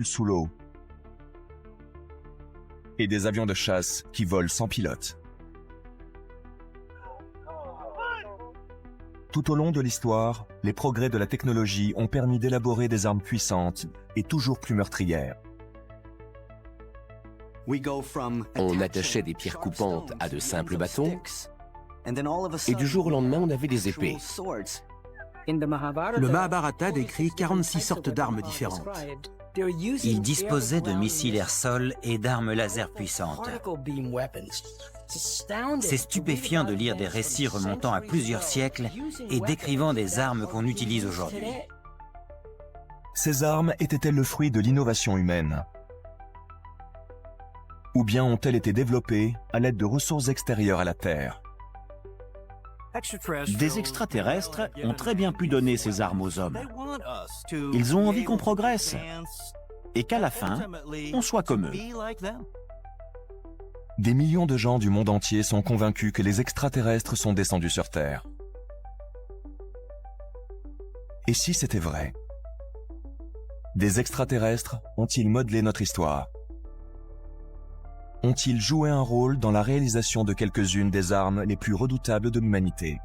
sous l'eau. Et des avions de chasse qui volent sans pilote. Tout au long de l'histoire, les progrès de la technologie ont permis d'élaborer des armes puissantes et toujours plus meurtrières. On attachait des pierres coupantes à de simples bâtons, et du jour au lendemain, on avait des épées. Le Mahabharata décrit 46 sortes d'armes différentes. Ils disposaient de missiles air-sol et d'armes laser puissantes. C'est stupéfiant de lire des récits remontant à plusieurs siècles et décrivant des armes qu'on utilise aujourd'hui. Ces armes étaient-elles le fruit de l'innovation humaine? Ou bien ont-elles été développées à l'aide de ressources extérieures à la Terre? Des extraterrestres ont très bien pu donner ces armes aux hommes. Ils ont envie qu'on progresse et qu'à la fin, on soit comme eux. Des millions de gens du monde entier sont convaincus que les extraterrestres sont descendus sur Terre. Et si c'était vrai? Des extraterrestres ont-ils modelé notre histoire? Ont-ils joué un rôle dans la réalisation de quelques-unes des armes les plus redoutables de l'humanité?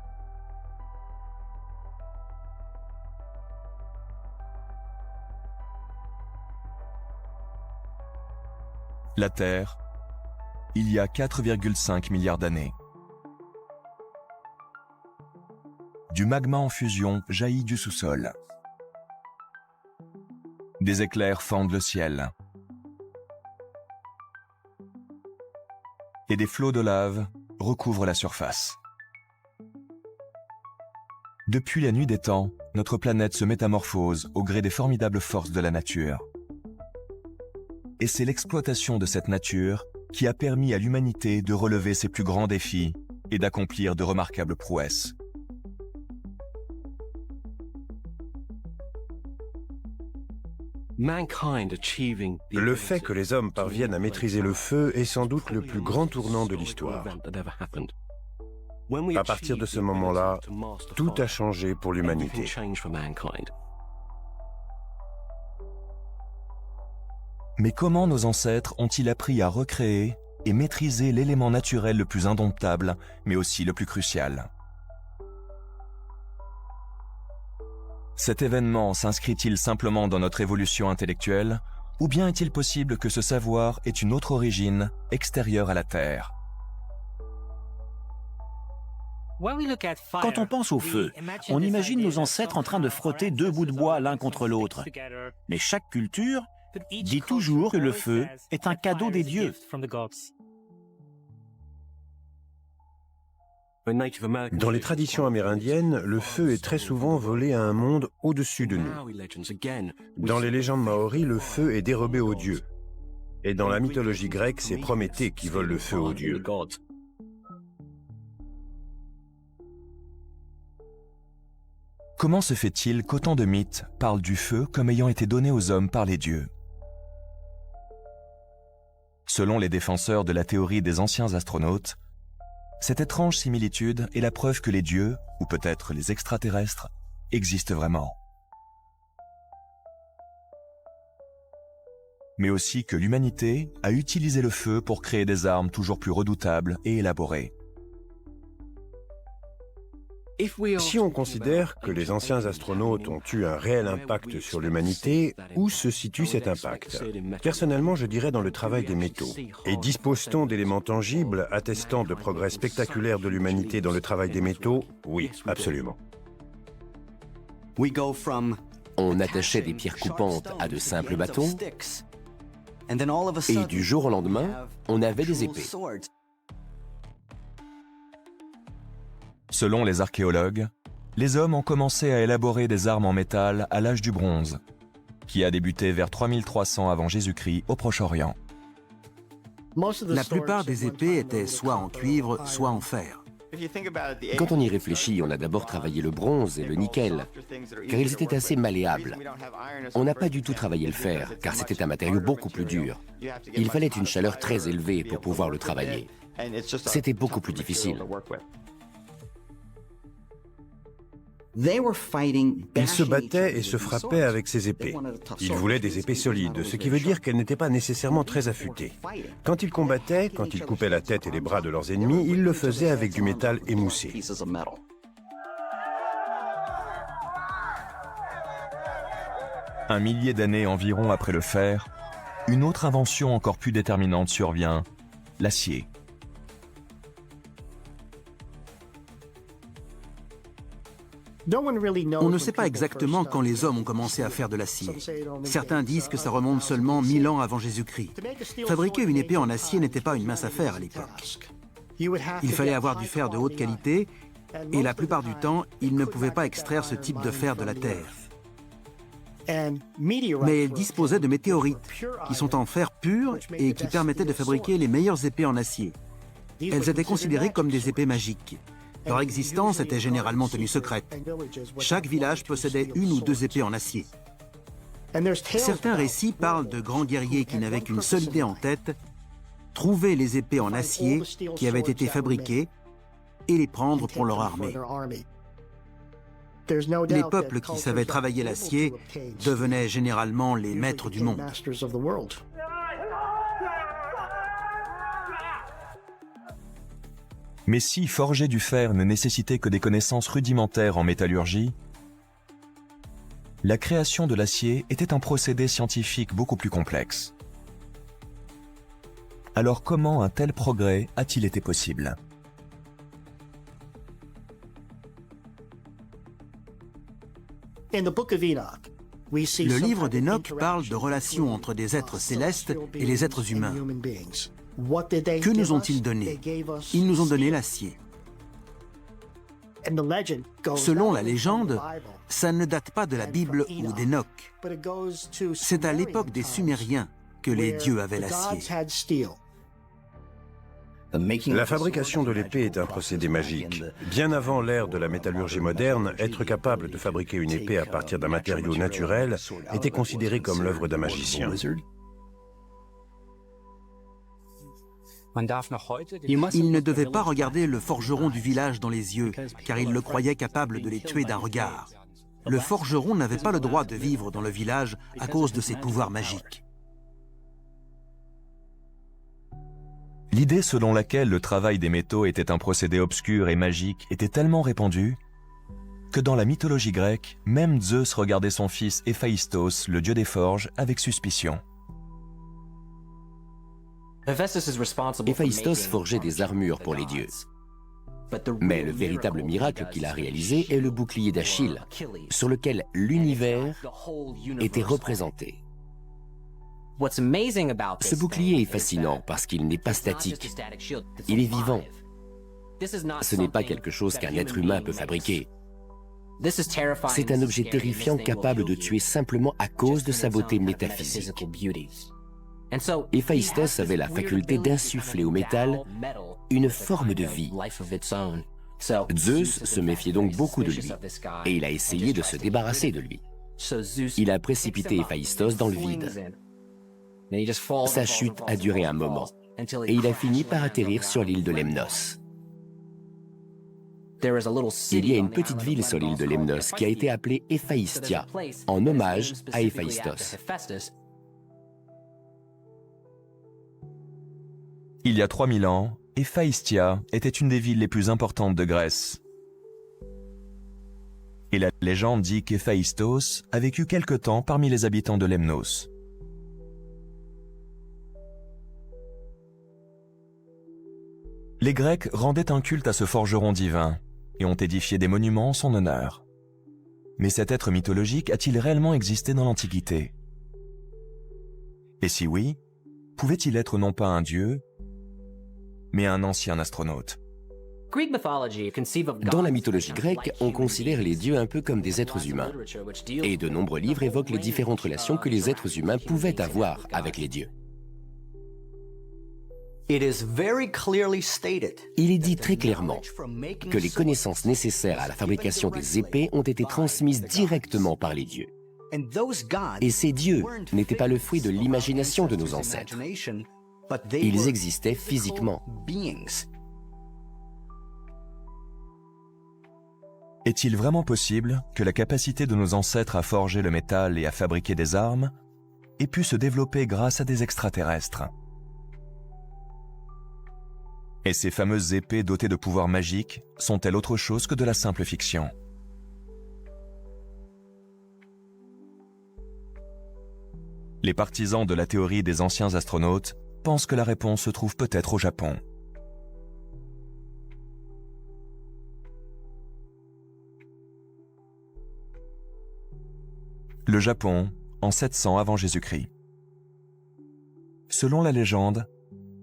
La Terre, il y a 4,5 milliards d'années. Du magma en fusion jaillit du sous-sol. Des éclairs fendent le ciel. Et des flots de lave recouvrent la surface. Depuis la nuit des temps, notre planète se métamorphose au gré des formidables forces de la nature. Et c'est l'exploitation de cette nature qui a permis à l'humanité de relever ses plus grands défis et d'accomplir de remarquables prouesses. Le fait que les hommes parviennent à maîtriser le feu est sans doute le plus grand tournant de l'histoire. À partir de ce moment-là, tout a changé pour l'humanité. Mais comment nos ancêtres ont-ils appris à recréer et maîtriser l'élément naturel le plus indomptable, mais aussi le plus crucial? Cet événement s'inscrit-il simplement dans notre évolution intellectuelle, ou bien est-il possible que ce savoir ait une autre origine, extérieure à la Terre? Quand on pense au feu, on imagine nos ancêtres en train de frotter deux bouts de bois l'un contre l'autre. Mais chaque culture dit toujours que le feu est un cadeau des dieux. Dans les traditions amérindiennes, le feu est très souvent volé à un monde au-dessus de nous. Dans les légendes maoris, le feu est dérobé aux dieux. Et dans la mythologie grecque, c'est Prométhée qui vole le feu aux dieux. Comment se fait-il qu'autant de mythes parlent du feu comme ayant été donné aux hommes par les dieux? Selon les défenseurs de la théorie des anciens astronautes, cette étrange similitude est la preuve que les dieux, ou peut-être les extraterrestres, existent vraiment. Mais aussi que l'humanité a utilisé le feu pour créer des armes toujours plus redoutables et élaborées. Si on considère que les anciens astronautes ont eu un réel impact sur l'humanité, où se situe cet impact? Personnellement, je dirais dans le travail des métaux. Et dispose-t-on d'éléments tangibles attestant de progrès spectaculaires de l'humanité dans le travail des métaux? Oui, absolument. On attachait des pierres coupantes à de simples bâtons, et du jour au lendemain, on avait des épées. Selon les archéologues, les hommes ont commencé à élaborer des armes en métal à l'âge du bronze, qui a débuté vers 3300 avant Jésus-Christ au Proche-Orient. La plupart des épées étaient soit en cuivre, soit en fer. Quand on y réfléchit, on a d'abord travaillé le bronze et le nickel, car ils étaient assez malléables. On n'a pas du tout travaillé le fer, car c'était un matériau beaucoup plus dur. Il fallait une chaleur très élevée pour pouvoir le travailler. C'était beaucoup plus difficile. Ils se battaient et se frappaient avec ces épées. Ils voulaient des épées solides, ce qui veut dire qu'elles n'étaient pas nécessairement très affûtées. Quand ils combattaient, quand ils coupaient la tête et les bras de leurs ennemis, ils le faisaient avec du métal émoussé. Un millier d'années environ après le fer, une autre invention encore plus déterminante survient, l'acier. On ne sait pas exactement quand les hommes ont commencé à faire de l'acier. Certains disent que ça remonte seulement 1000 ans avant Jésus-Christ. Fabriquer une épée en acier n'était pas une mince affaire à l'époque. Il fallait avoir du fer de haute qualité et la plupart du temps, ils ne pouvaient pas extraire ce type de fer de la terre. Mais ils disposaient de météorites, qui sont en fer pur et qui permettaient de fabriquer les meilleures épées en acier. Elles étaient considérées comme des épées magiques. Leur existence était généralement tenue secrète. Chaque village possédait une ou deux épées en acier. Certains récits parlent de grands guerriers qui n'avaient qu'une seule idée en tête, trouver les épées en acier qui avaient été fabriquées et les prendre pour leur armée. Les peuples qui savaient travailler l'acier devenaient généralement les maîtres du monde. Mais si forger du fer ne nécessitait que des connaissances rudimentaires en métallurgie, la création de l'acier était un procédé scientifique beaucoup plus complexe. Alors comment un tel progrès a-t-il été possible ? Le livre d'Enoch parle de relations entre des êtres célestes et les êtres humains. Que nous ont-ils donné? Ils nous ont donné l'acier. Selon la légende, ça ne date pas de la Bible ou d'Enoch. C'est à l'époque des Sumériens que les dieux avaient l'acier. La fabrication de l'épée est un procédé magique. Bien avant l'ère de la métallurgie moderne, être capable de fabriquer une épée à partir d'un matériau naturel était considéré comme l'œuvre d'un magicien. Il ne devait pas regarder le forgeron du village dans les yeux, car il le croyait capable de les tuer d'un regard. Le forgeron n'avait pas le droit de vivre dans le village à cause de ses pouvoirs magiques. L'idée selon laquelle le travail des métaux était un procédé obscur et magique était tellement répandue que dans la mythologie grecque, même Zeus regardait son fils Héphaïstos, le dieu des forges, avec suspicion. Héphaïstos forgeait des armures pour les dieux. Mais le véritable miracle qu'il a réalisé est le bouclier d'Achille, sur lequel l'univers était représenté. Ce bouclier est fascinant parce qu'il n'est pas statique. Il est vivant. Ce n'est pas quelque chose qu'un être humain peut fabriquer. C'est un objet terrifiant capable de tuer simplement à cause de sa beauté métaphysique. Héphaïstos avait la faculté d'insuffler au métal une forme de vie. Zeus se méfiait donc beaucoup de lui, et il a essayé de se débarrasser de lui. Il a précipité Héphaïstos dans le vide. Sa chute a duré un moment, et il a fini par atterrir sur l'île de Lemnos. Il y a une petite ville sur l'île de Lemnos qui a été appelée Héphaïstia, en hommage à Héphaïstos. Il y a 3000 ans, Héphaïstia était une des villes les plus importantes de Grèce. Et la légende dit qu'Héphaïstos a vécu quelque temps parmi les habitants de Lemnos. Les Grecs rendaient un culte à ce forgeron divin et ont édifié des monuments en son honneur. Mais cet être mythologique a-t-il réellement existé dans l'Antiquité? Et si oui, pouvait-il être non pas un dieu, mais un ancien astronaute? Dans la mythologie grecque, on considère les dieux un peu comme des êtres humains. Et de nombreux livres évoquent les différentes relations que les êtres humains pouvaient avoir avec les dieux. Il est dit très clairement que les connaissances nécessaires à la fabrication des épées ont été transmises directement par les dieux. Et ces dieux n'étaient pas le fruit de l'imagination de nos ancêtres. Ils existaient physiquement. Est-il vraiment possible que la capacité de nos ancêtres à forger le métal et à fabriquer des armes ait pu se développer grâce à des extraterrestres? Et ces fameuses épées dotées de pouvoirs magiques sont-elles autre chose que de la simple fiction? Les partisans de la théorie des anciens astronautes pensent que la réponse se trouve peut-être au Japon. Le Japon, en 700 avant Jésus-Christ. Selon la légende,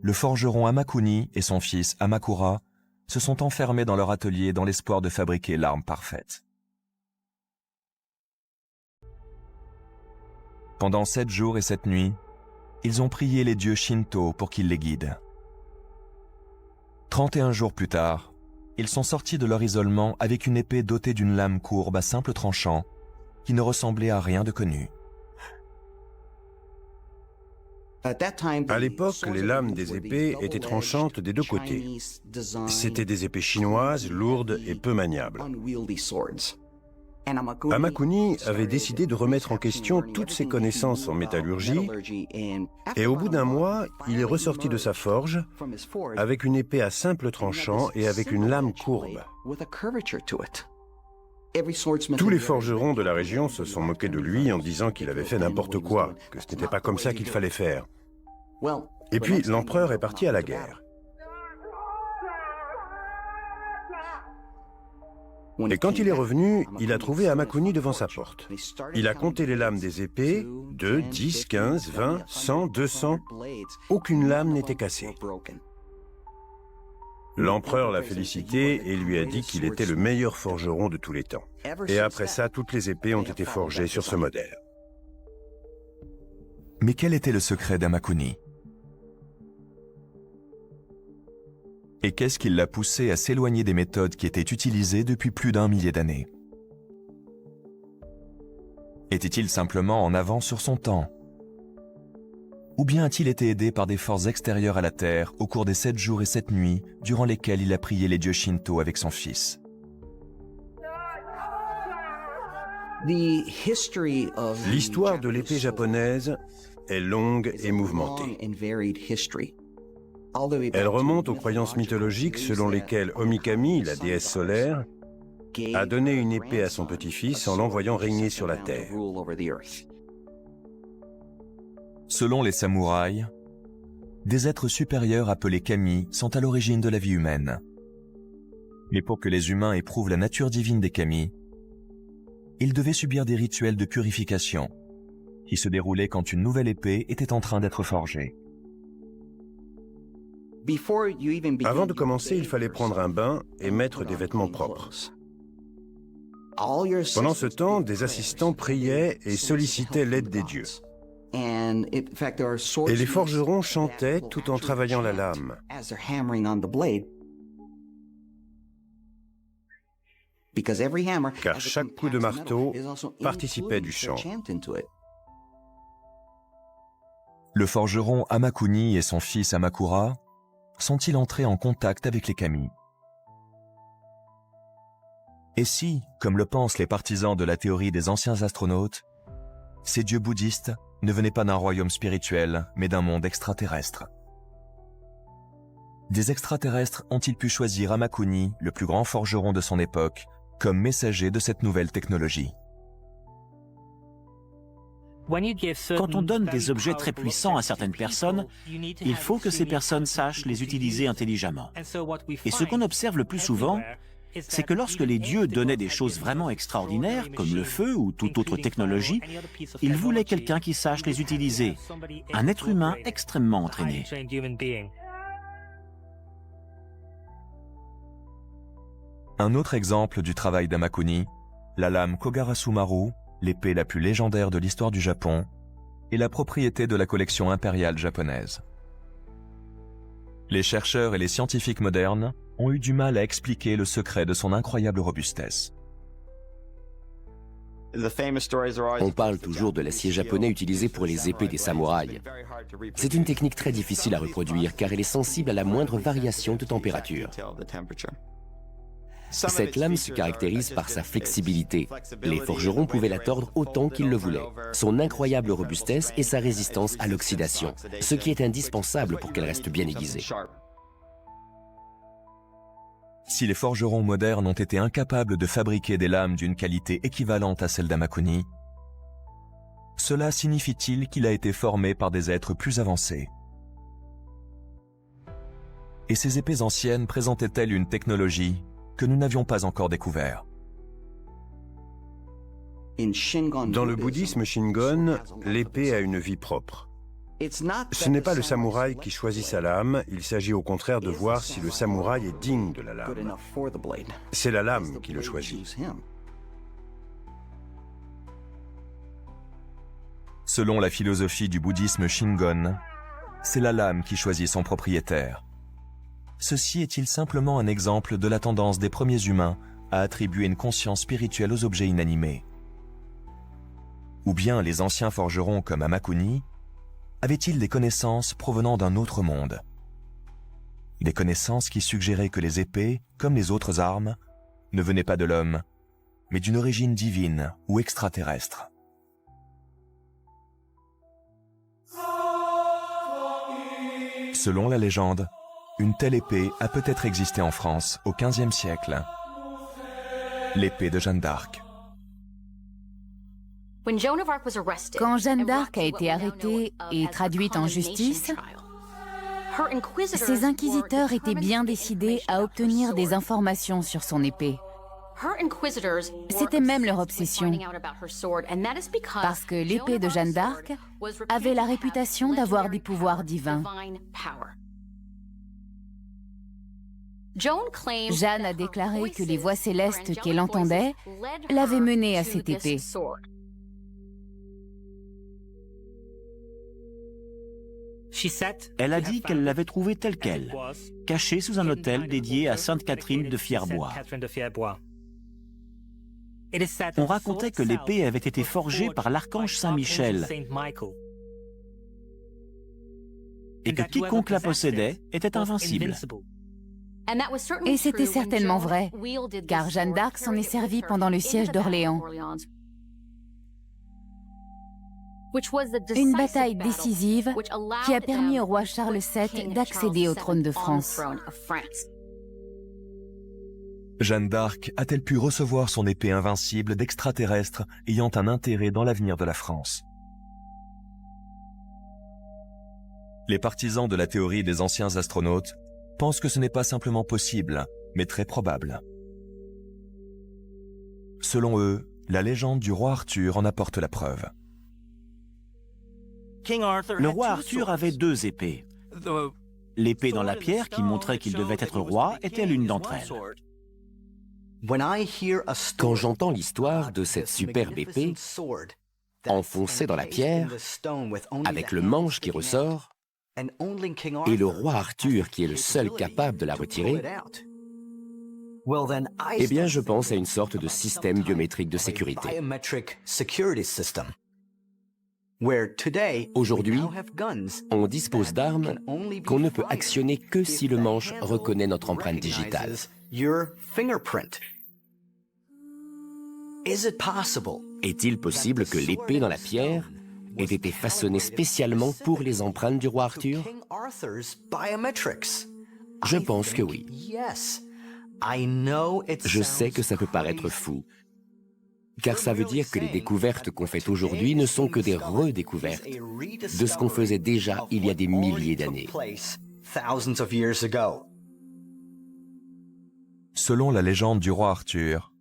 le forgeron Hamakuni et son fils Hamakura se sont enfermés dans leur atelier dans l'espoir de fabriquer l'arme parfaite. Pendant 7 jours et 7 nuits, ils ont prié les dieux Shinto pour qu'ils les guident. 31 jours plus tard, ils sont sortis de leur isolement avec une épée dotée d'une lame courbe à simple tranchant qui ne ressemblait à rien de connu. À l'époque, les lames des épées étaient tranchantes des deux côtés. C'étaient des épées chinoises, lourdes et peu maniables. Hamakuni avait décidé de remettre en question toutes ses connaissances en métallurgie et au bout d'un mois, il est ressorti de sa forge avec une épée à simple tranchant et avec une lame courbe. Tous les forgerons de la région se sont moqués de lui en disant qu'il avait fait n'importe quoi, que ce n'était pas comme ça qu'il fallait faire. Et puis l'empereur est parti à la guerre. Et quand il est revenu, il a trouvé Hamakuni devant sa porte. Il a compté les lames des épées, 2, 10, 15, 20, 100, 200. Aucune lame n'était cassée. L'empereur l'a félicité et lui a dit qu'il était le meilleur forgeron de tous les temps. Et après ça, toutes les épées ont été forgées sur ce modèle. Mais quel était le secret d'Hamakuni? Et qu'est-ce qui l'a poussé à s'éloigner des méthodes qui étaient utilisées depuis plus d'1 millier d'années? Était-il simplement en avance sur son temps? Ou bien a-t-il été aidé par des forces extérieures à la Terre au cours des 7 jours et 7 nuits durant lesquels il a prié les dieux Shinto avec son fils? L'histoire de l'épée japonaise est longue et mouvementée. Elle remonte aux croyances mythologiques selon lesquelles Omikami, la déesse solaire, a donné une épée à son petit-fils en l'envoyant régner sur la terre. Selon les samouraïs, des êtres supérieurs appelés kami sont à l'origine de la vie humaine. Mais pour que les humains éprouvent la nature divine des kami, ils devaient subir des rituels de purification qui se déroulaient quand une nouvelle épée était en train d'être forgée. Avant de commencer, il fallait prendre un bain et mettre des vêtements propres. Pendant ce temps, des assistants priaient et sollicitaient l'aide des dieux. Et les forgerons chantaient tout en travaillant la lame. Car chaque coup de marteau participait du chant. Le forgeron Hamakuni et son fils Hamakura sont-ils entrés en contact avec les kami? Et si, comme le pensent les partisans de la théorie des anciens astronautes, ces dieux bouddhistes ne venaient pas d'un royaume spirituel, mais d'un monde extraterrestre? Des extraterrestres ont-ils pu choisir Hamakuni, le plus grand forgeron de son époque, comme messager de cette nouvelle technologie? Quand on donne des objets très puissants à certaines personnes, il faut que ces personnes sachent les utiliser intelligemment. Et ce qu'on observe le plus souvent, c'est que lorsque les dieux donnaient des choses vraiment extraordinaires, comme le feu ou toute autre technologie, ils voulaient quelqu'un qui sache les utiliser, un être humain extrêmement entraîné. Un autre exemple du travail d'Hamakuni, la lame Kogarasumaru, l'épée la plus légendaire de l'histoire du Japon, est la propriété de la collection impériale japonaise. Les chercheurs et les scientifiques modernes ont eu du mal à expliquer le secret de son incroyable robustesse. On parle toujours de l'acier japonais utilisé pour les épées des samouraïs. C'est une technique très difficile à reproduire car elle est sensible à la moindre variation de température. Cette lame se caractérise par sa flexibilité. Les forgerons pouvaient la tordre autant qu'ils le voulaient. Son incroyable robustesse et sa résistance à l'oxydation, ce qui est indispensable pour qu'elle reste bien aiguisée. Si les forgerons modernes ont été incapables de fabriquer des lames d'une qualité équivalente à celle d'Hamakuni, cela signifie-t-il qu'il a été formé par des êtres plus avancés? Et ces épées anciennes présentaient-elles une technologie que nous n'avions pas encore découverte? Dans le bouddhisme Shingon, l'épée a une vie propre. Ce n'est pas le samouraï qui choisit sa lame, il s'agit au contraire de voir si le samouraï est digne de la lame. C'est la lame qui le choisit. Selon la philosophie du bouddhisme Shingon, c'est la lame qui choisit son propriétaire. Ceci est-il simplement un exemple de la tendance des premiers humains à attribuer une conscience spirituelle aux objets inanimés? Ou bien les anciens forgerons comme Hamakuni avaient-ils des connaissances provenant d'un autre monde? Des connaissances qui suggéraient que les épées, comme les autres armes, ne venaient pas de l'homme, mais d'une origine divine ou extraterrestre. Selon la légende, une telle épée a peut-être existé en France au XVe siècle. L'épée de Jeanne d'Arc. Quand Jeanne d'Arc a été arrêtée et traduite en justice, ses inquisiteurs étaient bien décidés à obtenir des informations sur son épée. C'était même leur obsession, parce que l'épée de Jeanne d'Arc avait la réputation d'avoir des pouvoirs divins. Jeanne a déclaré que les voix célestes qu'elle entendait l'avaient menée à cette épée. Elle a dit qu'elle l'avait trouvée telle qu'elle, cachée sous un autel dédié à Sainte Catherine de Fierbois. On racontait que l'épée avait été forgée par l'archange Saint-Michel et que quiconque la possédait était invincible. Et c'était certainement vrai, car Jeanne d'Arc s'en est servie pendant le siège d'Orléans. Une bataille décisive qui a permis au roi Charles VII d'accéder au trône de France. Jeanne d'Arc a-t-elle pu recevoir son épée invincible d'extraterrestres ayant un intérêt dans l'avenir de la France? Les partisans de la théorie des anciens astronautes pensent que ce n'est pas simplement possible, mais très probable. Selon eux, la légende du roi Arthur en apporte la preuve. Le roi Arthur avait deux épées. L'épée dans la pierre, qui montrait qu'il devait être roi, était l'une d'entre elles. Quand j'entends l'histoire de cette superbe épée, enfoncée dans la pierre, avec le manche qui ressort, et le roi Arthur qui est le seul capable de la retirer, eh bien je pense à une sorte de système biométrique de sécurité. Aujourd'hui, on dispose d'armes qu'on ne peut actionner que si le manche reconnaît notre empreinte digitale. Est-il possible que l'épée dans la pierre ait été façonnée spécialement pour les empreintes du roi Arthur? Je pense que oui. Je sais que ça peut paraître fou, car ça veut dire que les découvertes qu'on fait aujourd'hui ne sont que des redécouvertes de ce qu'on faisait déjà il y a des milliers d'années. Selon la légende du roi Arthur,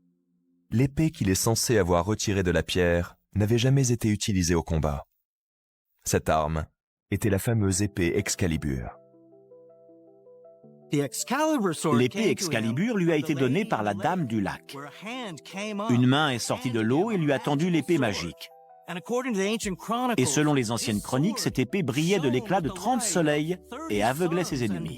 l'épée qu'il est censé avoir retirée de la pierre n'avait jamais été utilisée au combat. Cette arme était la fameuse épée Excalibur. L'épée Excalibur lui a été donnée par la Dame du Lac. Une main est sortie de l'eau et lui a tendu l'épée magique. Et selon les anciennes chroniques, cette épée brillait de l'éclat de 30 soleils et aveuglait ses ennemis.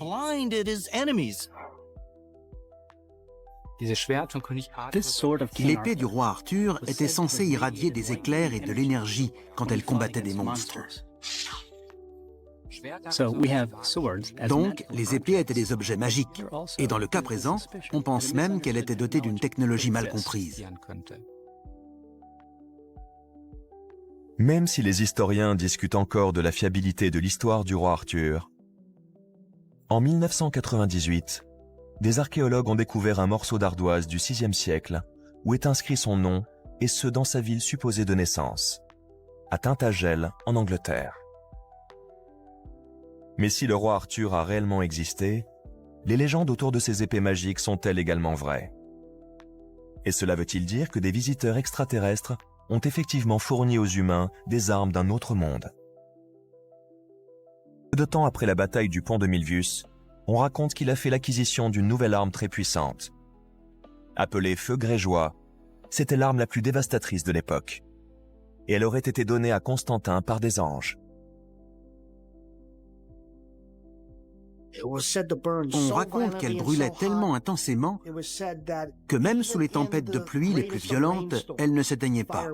L'épée du roi Arthur était censée irradier des éclairs et de l'énergie quand elle combattait des monstres. Donc, les épées étaient des objets magiques. Et dans le cas présent, on pense même qu'elles étaient dotées d'une technologie mal comprise. Même si les historiens discutent encore de la fiabilité de l'histoire du roi Arthur, en 1998, des archéologues ont découvert un morceau d'ardoise du VIe siècle où est inscrit son nom, et ce dans sa ville supposée de naissance, à Tintagel, en Angleterre. Mais si le roi Arthur a réellement existé, les légendes autour de ces épées magiques sont-elles également vraies? Et cela veut-il dire que des visiteurs extraterrestres ont effectivement fourni aux humains des armes d'un autre monde? Peu de temps après la bataille du pont de Milvius, on raconte qu'il a fait l'acquisition d'une nouvelle arme très puissante. Appelée feu grégeois, c'était l'arme la plus dévastatrice de l'époque. Et elle aurait été donnée à Constantin par des anges. On raconte qu'elle brûlait tellement intensément que même sous les tempêtes de pluie les plus violentes, elle ne s'éteignait pas.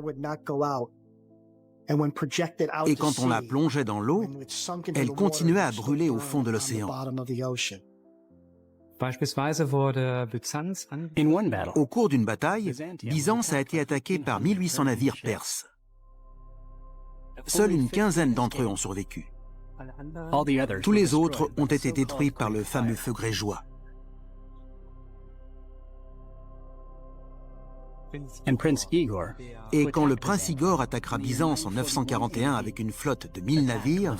Et quand on la plongeait dans l'eau, elle continuait à brûler au fond de l'océan. Au cours d'une bataille, Byzance a été attaquée par 1800 navires perses. Seule une quinzaine d'entre eux ont survécu. Tous les autres ont été détruits par le fameux feu grégeois. Et quand le prince Igor attaquera Byzance en 941 avec une flotte de 1000 navires,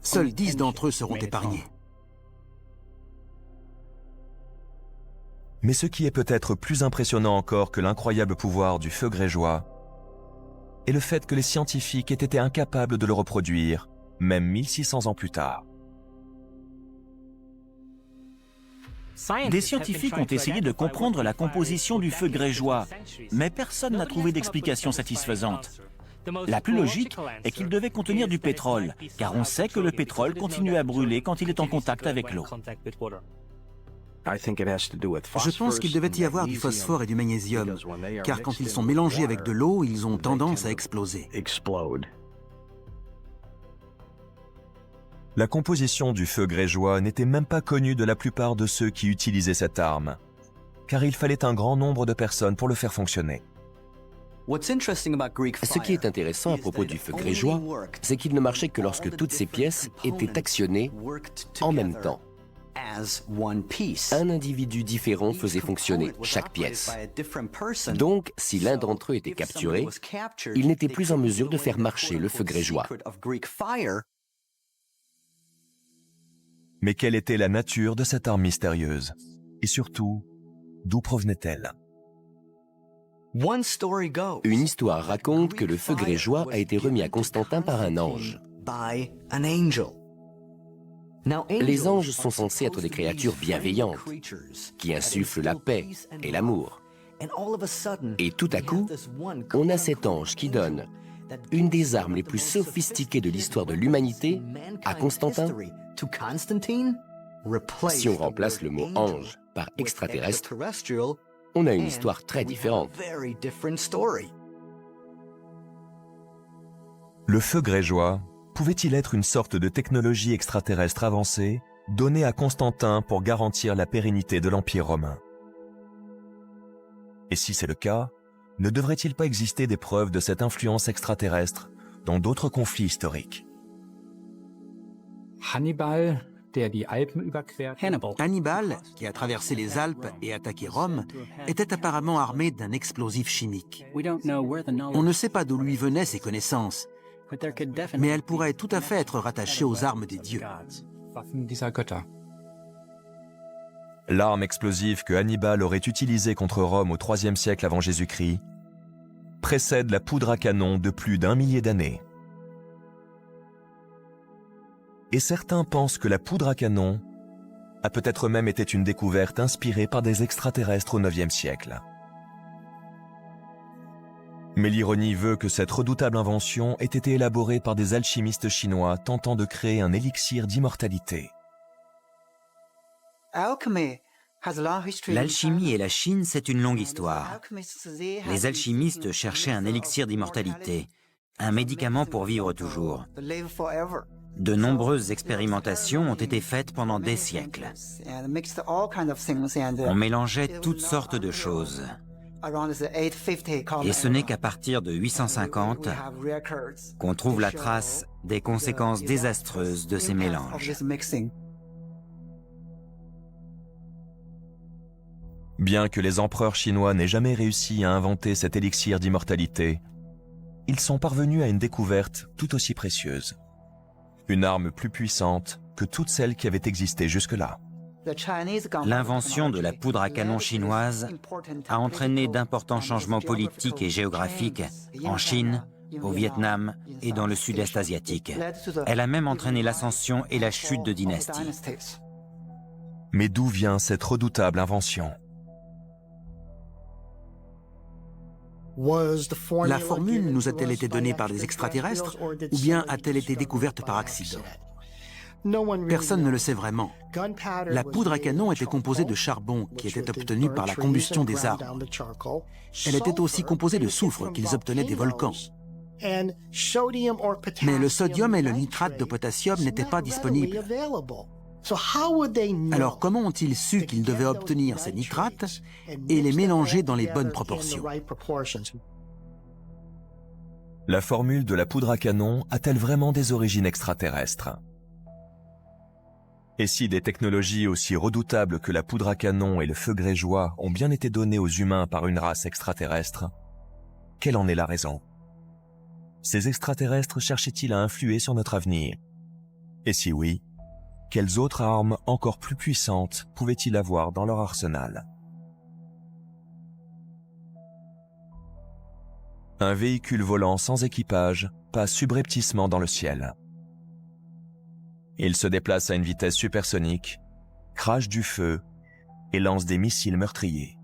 seuls 10 d'entre eux seront épargnés. Mais ce qui est peut-être plus impressionnant encore que l'incroyable pouvoir du feu grégeois est le fait que les scientifiques aient été incapables de le reproduire, même 1600 ans plus tard. Des scientifiques ont essayé de comprendre la composition du feu grégeois, mais personne n'a trouvé d'explication satisfaisante. La plus logique est qu'il devait contenir du pétrole, car on sait que le pétrole continue à brûler quand il est en contact avec l'eau. Je pense qu'il devait y avoir du phosphore et du magnésium, car quand ils sont mélangés avec de l'eau, ils ont tendance à exploser. La composition du feu grégeois n'était même pas connue de la plupart de ceux qui utilisaient cette arme, car il fallait un grand nombre de personnes pour le faire fonctionner. Ce qui est intéressant à propos du feu grégeois, c'est qu'il ne marchait que lorsque toutes ces pièces étaient actionnées en même temps. Un individu différent faisait fonctionner chaque pièce. Donc, si l'un d'entre eux était capturé, il n'était plus en mesure de faire marcher le feu grégeois. Mais quelle était la nature de cette arme mystérieuse? Et surtout, d'où provenait-elle? Une histoire raconte que le feu grégeois a été remis à Constantin par un ange. Les anges sont censés être des créatures bienveillantes, qui insufflent la paix et l'amour. Et tout à coup, on a cet ange qui donne une des armes les plus sophistiquées de l'histoire de l'humanité à Constantin. Si on remplace le mot ange par extraterrestre, on a une histoire très différente. Le feu grégeois pouvait-il être une sorte de technologie extraterrestre avancée donnée à Constantin pour garantir la pérennité de l'Empire romain? Et si c'est le cas, ne devrait-il pas exister des preuves de cette influence extraterrestre dans d'autres conflits historiques? Hannibal, qui a traversé les Alpes et attaqué Rome, était apparemment armé d'un explosif chimique. On ne sait pas d'où lui venaient ses connaissances, mais elles pourraient tout à fait être rattachées aux armes des dieux. L'arme explosive que Hannibal aurait utilisée contre Rome au IIIe siècle avant Jésus-Christ précède la poudre à canon de plus d'1 millier d'années. Et certains pensent que la poudre à canon a peut-être même été une découverte inspirée par des extraterrestres au IXe siècle. Mais l'ironie veut que cette redoutable invention ait été élaborée par des alchimistes chinois tentant de créer un élixir d'immortalité. L'alchimie et la Chine, c'est une longue histoire. Les alchimistes cherchaient un élixir d'immortalité. un médicament pour vivre toujours. De nombreuses expérimentations ont été faites pendant des siècles. On mélangeait toutes sortes de choses. Et ce n'est qu'à partir de 850 qu'on trouve la trace des conséquences désastreuses de ces mélanges. Bien que les empereurs chinois n'aient jamais réussi à inventer cet élixir d'immortalité, ils sont parvenus à une découverte tout aussi précieuse. Une arme plus puissante que toutes celles qui avaient existé jusque-là. L'invention de la poudre à canon chinoise a entraîné d'importants changements politiques et géographiques en Chine, au Vietnam et dans le sud-est asiatique. Elle a même entraîné l'ascension et la chute de dynasties. Mais d'où vient cette redoutable invention ? La formule nous a-t-elle été donnée par des extraterrestres ou bien a-t-elle été découverte par accident? Personne ne le sait vraiment. La poudre à canon était composée de charbon qui était obtenu par la combustion des arbres. Elle était aussi composée de soufre qu'ils obtenaient des volcans. Mais le sodium et le nitrate de potassium n'étaient pas disponibles. Alors comment ont-ils su qu'ils devaient obtenir ces nitrates et les mélanger dans les bonnes proportions? La formule de la poudre à canon a-t-elle vraiment des origines extraterrestres? Et si des technologies aussi redoutables que la poudre à canon et le feu grégeois ont bien été données aux humains par une race extraterrestre, quelle en est la raison? Ces extraterrestres cherchaient-ils à influer sur notre avenir? Et si oui, quelles autres armes encore plus puissantes pouvaient-ils avoir dans leur arsenal? Un véhicule volant sans équipage passe subrepticement dans le ciel. Il se déplace à une vitesse supersonique, crache du feu et lance des missiles meurtriers.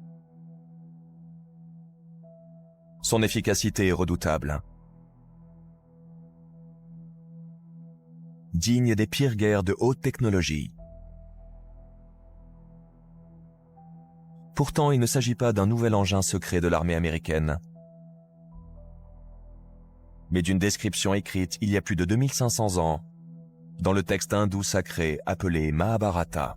Son efficacité est redoutable. Digne des pires guerres de haute technologie. Pourtant, il ne s'agit pas d'un nouvel engin secret de l'armée américaine, mais d'une description écrite il y a plus de 2500 ans, dans le texte hindou sacré appelé Mahabharata.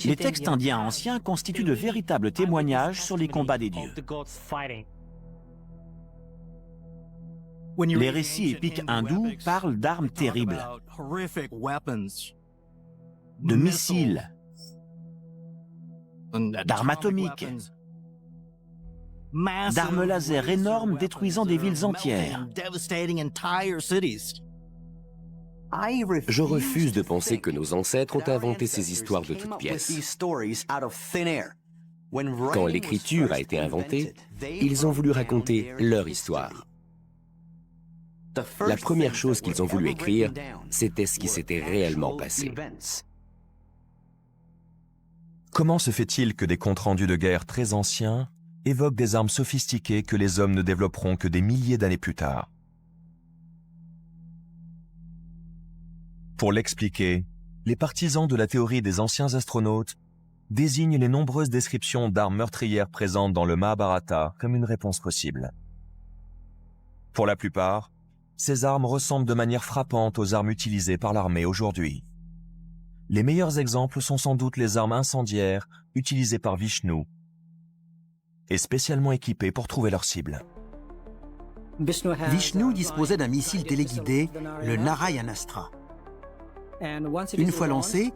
Les textes indiens anciens constituent de véritables témoignages sur les combats des dieux. Les récits épiques hindous parlent d'armes terribles, de missiles, d'armes atomiques, d'armes laser énormes détruisant des villes entières. Je refuse de penser que nos ancêtres ont inventé ces histoires de toutes pièces. Quand l'écriture a été inventée, ils ont voulu raconter leur histoire. La première chose qu'ils ont voulu écrire, c'était ce qui s'était réellement passé. Comment se fait-il que des comptes rendus de guerre très anciens évoquent des armes sophistiquées que les hommes ne développeront que des milliers d'années plus tard? Pour l'expliquer, les partisans de la théorie des anciens astronautes désignent les nombreuses descriptions d'armes meurtrières présentes dans le Mahabharata comme une réponse possible. Pour la plupart, ces armes ressemblent de manière frappante aux armes utilisées par l'armée aujourd'hui. Les meilleurs exemples sont sans doute les armes incendiaires utilisées par Vishnu et spécialement équipées pour trouver leur cible. Vishnu disposait d'un missile téléguidé, le Narayanastra. Une fois lancé,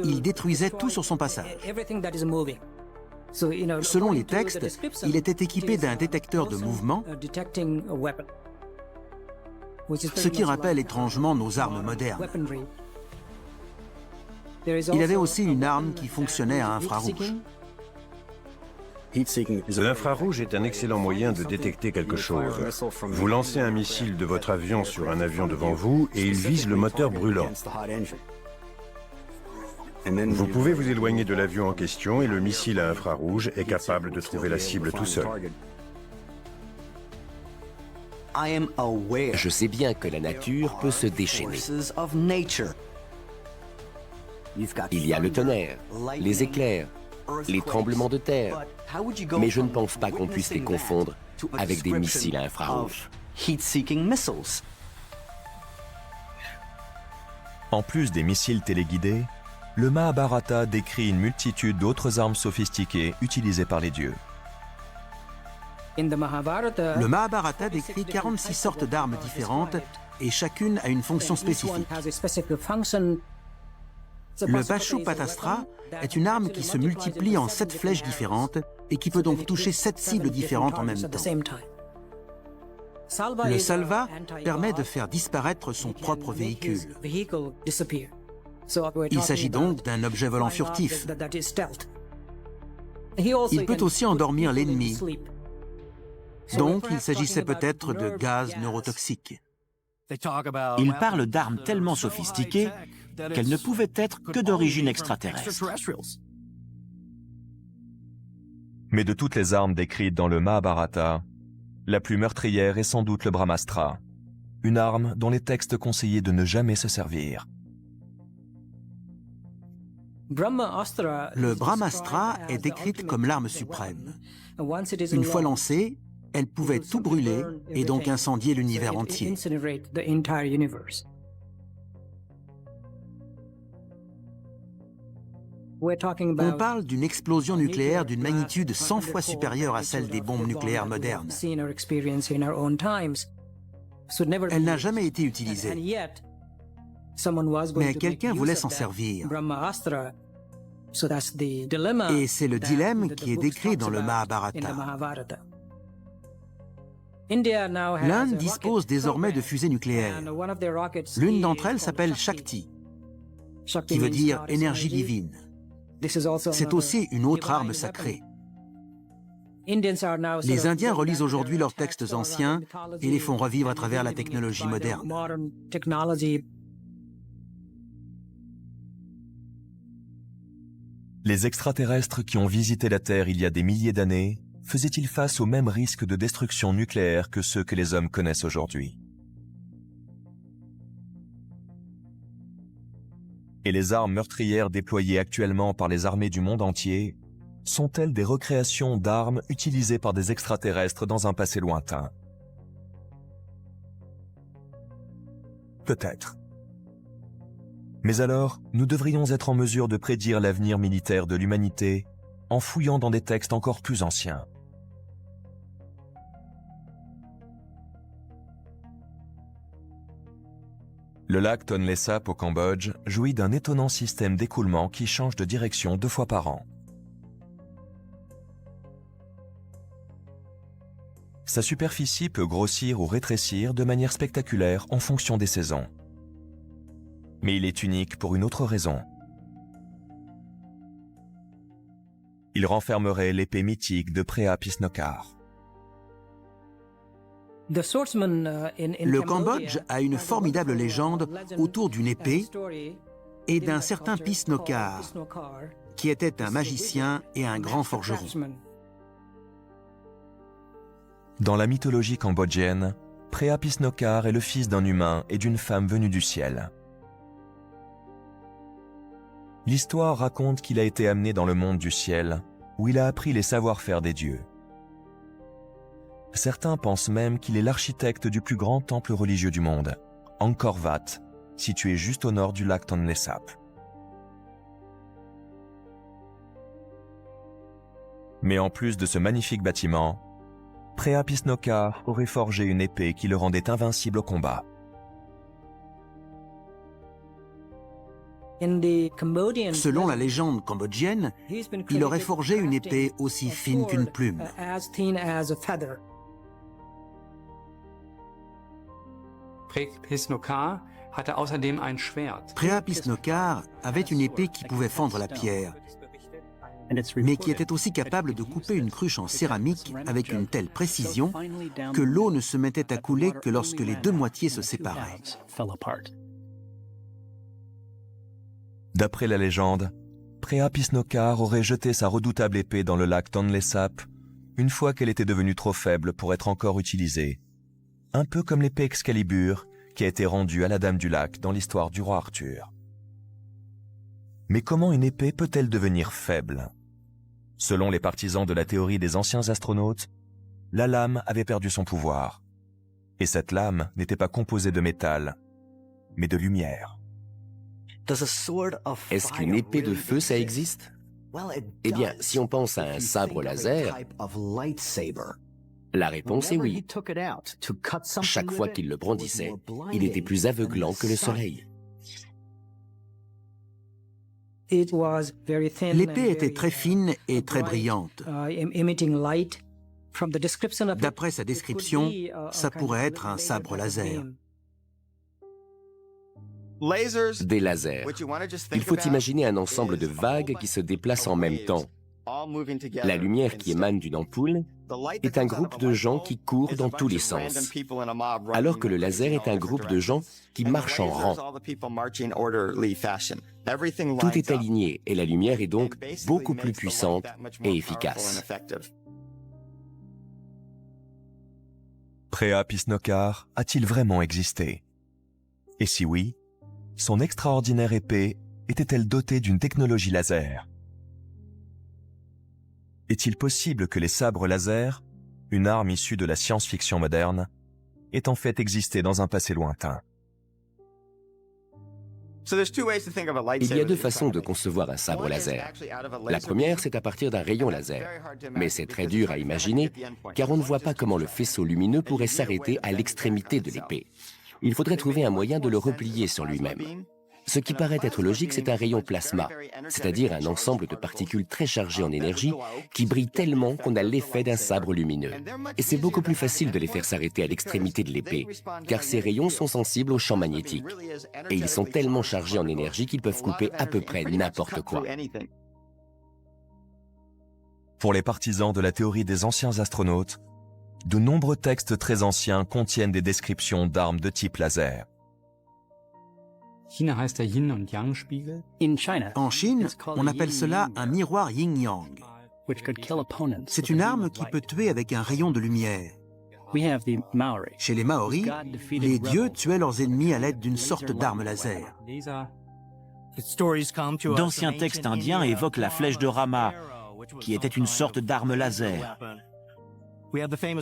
il détruisait tout sur son passage. Selon les textes, il était équipé d'un détecteur de mouvement, ce qui rappelle étrangement nos armes modernes. Il avait aussi une arme qui fonctionnait à infrarouge. L'infrarouge est un excellent moyen de détecter quelque chose. Vous lancez un missile de votre avion sur un avion devant vous et il vise le moteur brûlant. Vous pouvez vous éloigner de l'avion en question et le missile à infrarouge est capable de trouver la cible tout seul. Je sais bien que la nature peut se déchaîner. Il y a le tonnerre, les éclairs, les tremblements de terre. Mais je ne pense pas qu'on puisse les confondre avec des missiles à infrarouge. En plus des missiles téléguidés, le Mahabharata décrit une multitude d'autres armes sophistiquées utilisées par les dieux. Le Mahabharata décrit 46 sortes d'armes différentes et chacune a une fonction spécifique. Le Pashupatastra est une arme qui se multiplie en 7 flèches différentes et qui peut donc toucher 7 cibles différentes en même temps. Le Salva permet de faire disparaître son propre véhicule. Il s'agit donc d'un objet volant furtif. Il peut aussi endormir l'ennemi. Donc, il s'agissait peut-être de gaz neurotoxiques. Ils parlent d'armes tellement sophistiquées qu'elles ne pouvaient être que d'origine extraterrestre. Mais de toutes les armes décrites dans le Mahabharata, la plus meurtrière est sans doute le Brahmastra, une arme dont les textes conseillaient de ne jamais se servir. Le Brahmastra est décrite comme l'arme suprême. Une fois lancée, elle pouvait tout brûler et donc incendier l'univers entier. On parle d'une explosion nucléaire d'une magnitude 100 fois supérieure à celle des bombes nucléaires modernes. Elle n'a jamais été utilisée. Mais quelqu'un voulait s'en servir. Et c'est le dilemme qui est décrit dans le Mahabharata. L'Inde dispose désormais de fusées nucléaires. L'une d'entre elles s'appelle Shakti, qui veut dire énergie divine. C'est aussi une autre arme sacrée. Les Indiens relisent aujourd'hui leurs textes anciens et les font revivre à travers la technologie moderne. Les extraterrestres qui ont visité la Terre il y a des milliers d'années faisaient-ils face aux mêmes risques de destruction nucléaire que ceux que les hommes connaissent aujourd'hui? Et les armes meurtrières déployées actuellement par les armées du monde entier sont-elles des recréations d'armes utilisées par des extraterrestres dans un passé lointain? Peut-être. Mais alors, nous devrions être en mesure de prédire l'avenir militaire de l'humanité en fouillant dans des textes encore plus anciens. Le lac Tonlé Sap au Cambodge jouit d'un étonnant système d'écoulement qui change de direction 2 fois par an. Sa superficie peut grossir ou rétrécir de manière spectaculaire en fonction des saisons. Mais il est unique pour une autre raison. Il renfermerait l'épée mythique de Preah-Pisnokar. Le Cambodge a une formidable légende autour d'une épée et d'un certain Pisnokar, qui était un magicien et un grand forgeron. Dans la mythologie cambodgienne, Preah-Pisnokar est le fils d'un humain et d'une femme venue du ciel. L'histoire raconte qu'il a été amené dans le monde du ciel, où il a appris les savoir-faire des dieux. Certains pensent même qu'il est l'architecte du plus grand temple religieux du monde, Angkor Wat, situé juste au nord du lac Tonlé Sap. Mais en plus de ce magnifique bâtiment, Preah-Pisnokar aurait forgé une épée qui le rendait invincible au combat. Selon la légende cambodgienne, il aurait forgé une épée aussi fine qu'une plume. Preah-Pisnokar avait une épée qui pouvait fendre la pierre, mais qui était aussi capable de couper une cruche en céramique avec une telle précision que l'eau ne se mettait à couler que lorsque les deux moitiés se séparaient. D'après la légende, Preah-Pisnokar aurait jeté sa redoutable épée dans le lac Tonlé Sap une fois qu'elle était devenue trop faible pour être encore utilisée, un peu comme l'épée Excalibur qui a été rendue à la Dame du Lac dans l'histoire du roi Arthur. Mais comment une épée peut-elle devenir faible? Selon les partisans de la théorie des anciens astronautes, la lame avait perdu son pouvoir. Et cette lame n'était pas composée de métal, mais de lumière. Est-ce qu'une épée de feu, ça existe? Eh bien, si on pense à un sabre laser, la réponse est oui. Chaque fois qu'il le brandissait, il était plus aveuglant que le soleil. L'épée était très fine et très brillante. D'après sa description, ça pourrait être un sabre laser. Des lasers. Il faut imaginer un ensemble de vagues qui se déplacent en même temps. La lumière qui émane d'une ampoule est un groupe de gens qui courent dans tous les sens, alors que le laser est un groupe de gens qui marchent en rang. Tout est aligné et la lumière est donc beaucoup plus puissante et efficace. Preah Pisnokar a-t-il vraiment existé? Et si oui, son extraordinaire épée était-elle dotée d'une technologie laser? Est-il possible que les sabres laser, une arme issue de la science-fiction moderne, aient en fait existé dans un passé lointain? Il y a deux façons de concevoir un sabre laser. La première, c'est à partir d'un rayon laser. Mais c'est très dur à imaginer, car on ne voit pas comment le faisceau lumineux pourrait s'arrêter à l'extrémité de l'épée. Il faudrait trouver un moyen de le replier sur lui-même. Ce qui paraît être logique, c'est un rayon plasma, c'est-à-dire un ensemble de particules très chargées en énergie qui brillent tellement qu'on a l'effet d'un sabre lumineux. Et c'est beaucoup plus facile de les faire s'arrêter à l'extrémité de l'épée, car ces rayons sont sensibles au champ magnétique. Et ils sont tellement chargés en énergie qu'ils peuvent couper à peu près n'importe quoi. Pour les partisans de la théorie des anciens astronautes, de nombreux textes très anciens contiennent des descriptions d'armes de type laser. En Chine, on appelle cela un miroir yin-yang. C'est une arme qui peut tuer avec un rayon de lumière. Chez les Maoris, les dieux tuaient leurs ennemis à l'aide d'une sorte d'arme laser. D'anciens textes indiens évoquent la flèche de Rama, qui était une sorte d'arme laser.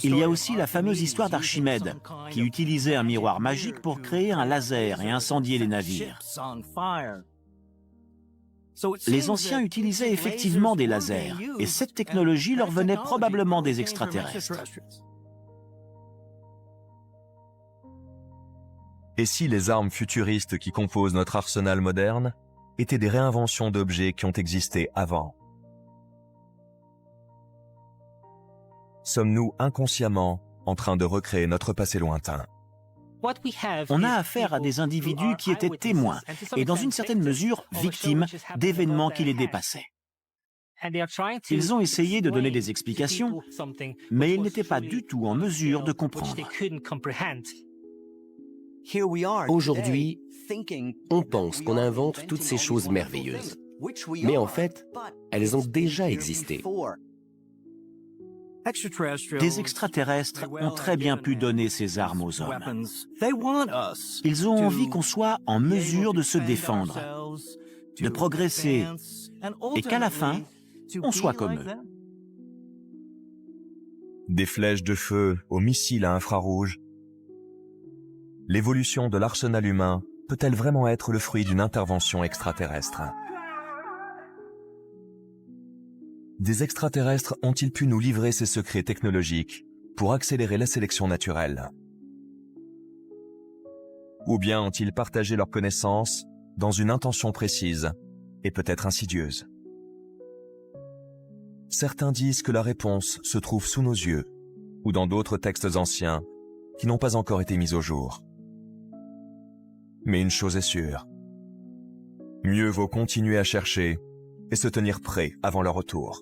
Il y a aussi la fameuse histoire d'Archimède, qui utilisait un miroir magique pour créer un laser et incendier les navires. Les anciens utilisaient effectivement des lasers, et cette technologie leur venait probablement des extraterrestres. Et si les armes futuristes qui composent notre arsenal moderne étaient des réinventions d'objets qui ont existé avant? Sommes-nous inconsciemment en train de recréer notre passé lointain? On a affaire à des individus qui étaient témoins et dans une certaine mesure victimes d'événements qui les dépassaient. Ils ont essayé de donner des explications, mais ils n'étaient pas du tout en mesure de comprendre. Aujourd'hui, on pense qu'on invente toutes ces choses merveilleuses. Mais en fait, elles ont déjà existé. Des extraterrestres ont très bien pu donner ces armes aux hommes. Ils ont envie qu'on soit en mesure de se défendre, de progresser, et qu'à la fin, on soit comme eux. Des flèches de feu aux missiles à infrarouge. L'évolution de l'arsenal humain peut-elle vraiment être le fruit d'une intervention extraterrestre? Des extraterrestres ont-ils pu nous livrer ces secrets technologiques pour accélérer la sélection naturelle? Ou bien ont-ils partagé leurs connaissances dans une intention précise et peut-être insidieuse? Certains disent que la réponse se trouve sous nos yeux ou dans d'autres textes anciens qui n'ont pas encore été mis au jour. Mais une chose est sûre, mieux vaut continuer à chercher et se tenir prêt avant leur retour.